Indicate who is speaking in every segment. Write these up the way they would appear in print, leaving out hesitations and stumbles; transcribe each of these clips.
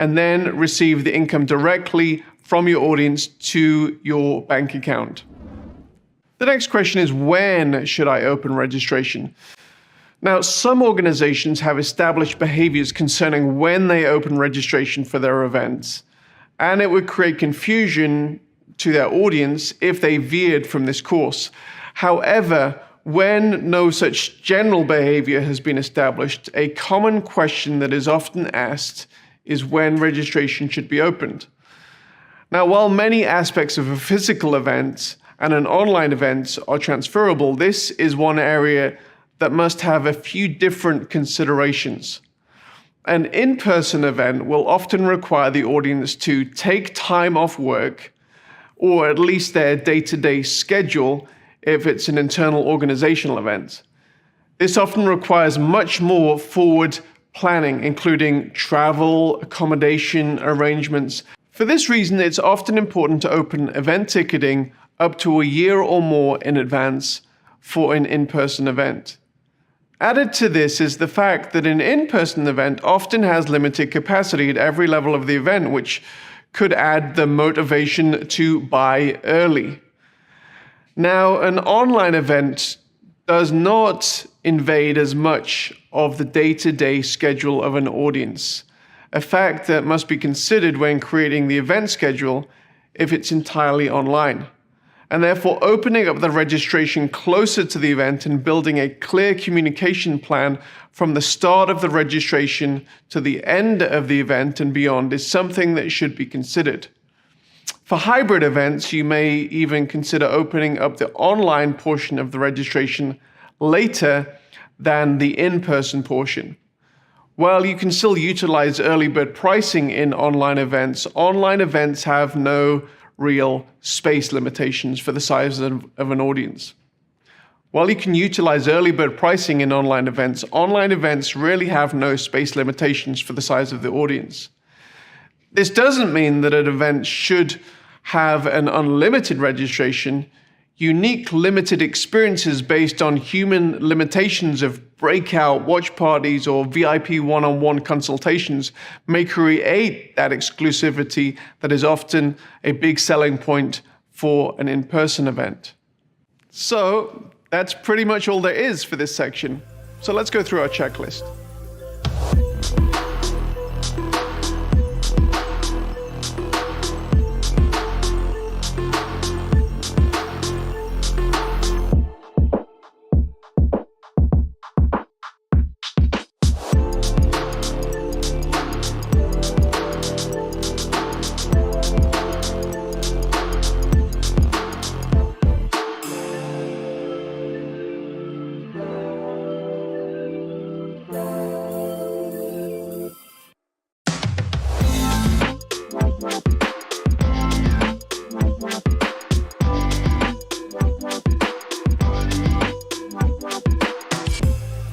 Speaker 1: and then receive the income directly from your audience to your bank account. The next question is, when should I open registration? Now, some organizations have established behaviors concerning when they open registration for their events, and it would create confusion to their audience if they veered from this course. However, when no such general behavior has been established, a common question that is often asked is when registration should be opened. Now, while many aspects of a physical event and an online event are transferable, this is one area that must have a few different considerations. An in-person event will often require the audience to take time off work, or at least their day-to-day schedule if it's an internal organizational event. This often requires much more forward planning, including travel, accommodation arrangements. For this reason, it's often important to open event ticketing up to a year or more in advance for an in-person event. Added to this is the fact that an in-person event often has limited capacity at every level of the event, which could add the motivation to buy early. Now, an online event does not invade as much of the day-to-day schedule of an audience, a fact that must be considered when creating the event schedule if it's entirely online. And therefore, opening up the registration closer to the event and building a clear communication plan from the start of the registration to the end of the event and beyond is something that should be considered. For hybrid events, you may even consider opening up the online portion of the registration later than the in-person portion. While you can still utilize early bird pricing in online events have no real space limitations for the size of an audience. While you can utilize early bird pricing in online events really have no space limitations for the size of the audience. This doesn't mean that an event should have an unlimited registration. Unique limited experiences based on human limitations of breakout watch parties or VIP one-on-one consultations may create that exclusivity that is often a big selling point for an in-person event. So that's pretty much all there is for this section. So let's go through our checklist.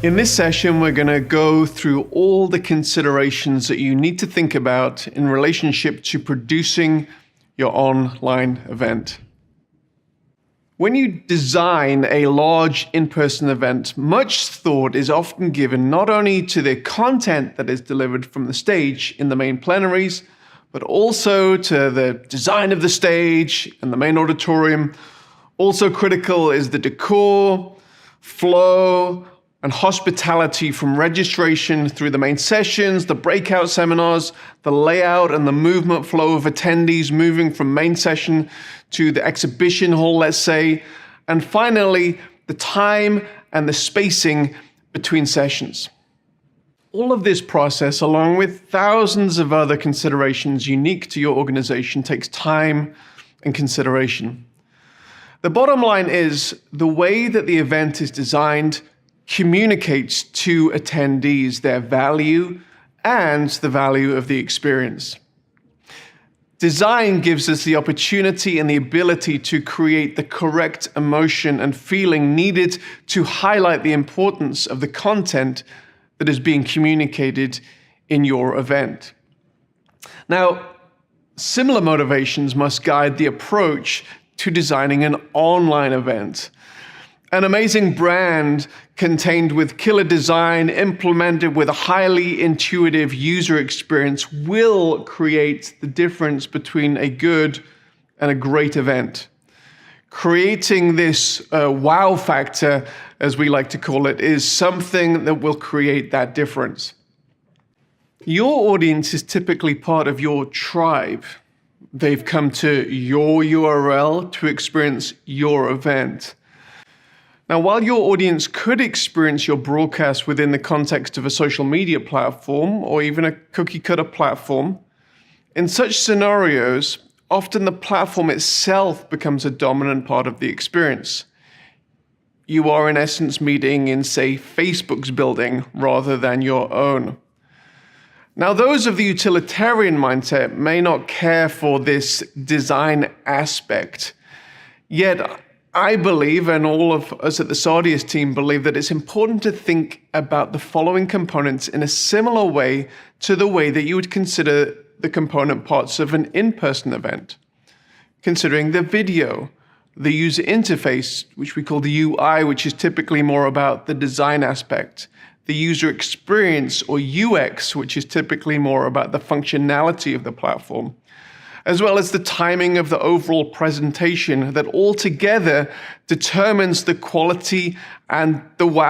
Speaker 1: In this session, we're going to go through all the considerations that you need to think about in relationship to producing your online event. When you design a large in-person event, much thought is often given not only to the content that is delivered from the stage in the main plenaries, but also to the design of the stage and the main auditorium. Also critical is the decor, flow, and hospitality from registration through the main sessions, the breakout seminars, the layout and the movement flow of attendees moving from main session to the exhibition hall, let's say, and finally, the time and the spacing between sessions. All of this process, along with thousands of other considerations unique to your organization, takes time and consideration. The bottom line is the way that the event is designed communicates to attendees their value and the value of the experience. Design gives us the opportunity and the ability to create the correct emotion and feeling needed to highlight the importance of the content that is being communicated in your event. Now, similar motivations must guide the approach to designing an online event. An amazing brand contained with killer design, implemented with a highly intuitive user experience, will create the difference between a good and a great event. Creating this wow factor, as we like to call it, is something that will create that difference. Your audience is typically part of your tribe. They've come to your URL to experience your event. Now, while your audience could experience your broadcast within the context of a social media platform or even a cookie cutter platform, in such scenarios, often the platform itself becomes a dominant part of the experience. You are in essence meeting in, say, Facebook's building rather than your own. Now, those of the utilitarian mindset may not care for this design aspect, yet I believe, and all of us at the Sardius team believe, that it's important to think about the following components in a similar way to the way that you would consider the component parts of an in-person event. Considering the video, the user interface, which we call the UI, which is typically more about the design aspect, the user experience, or UX, which is typically more about the functionality of the platform, as well as the timing of the overall presentation that altogether determines the quality and the wow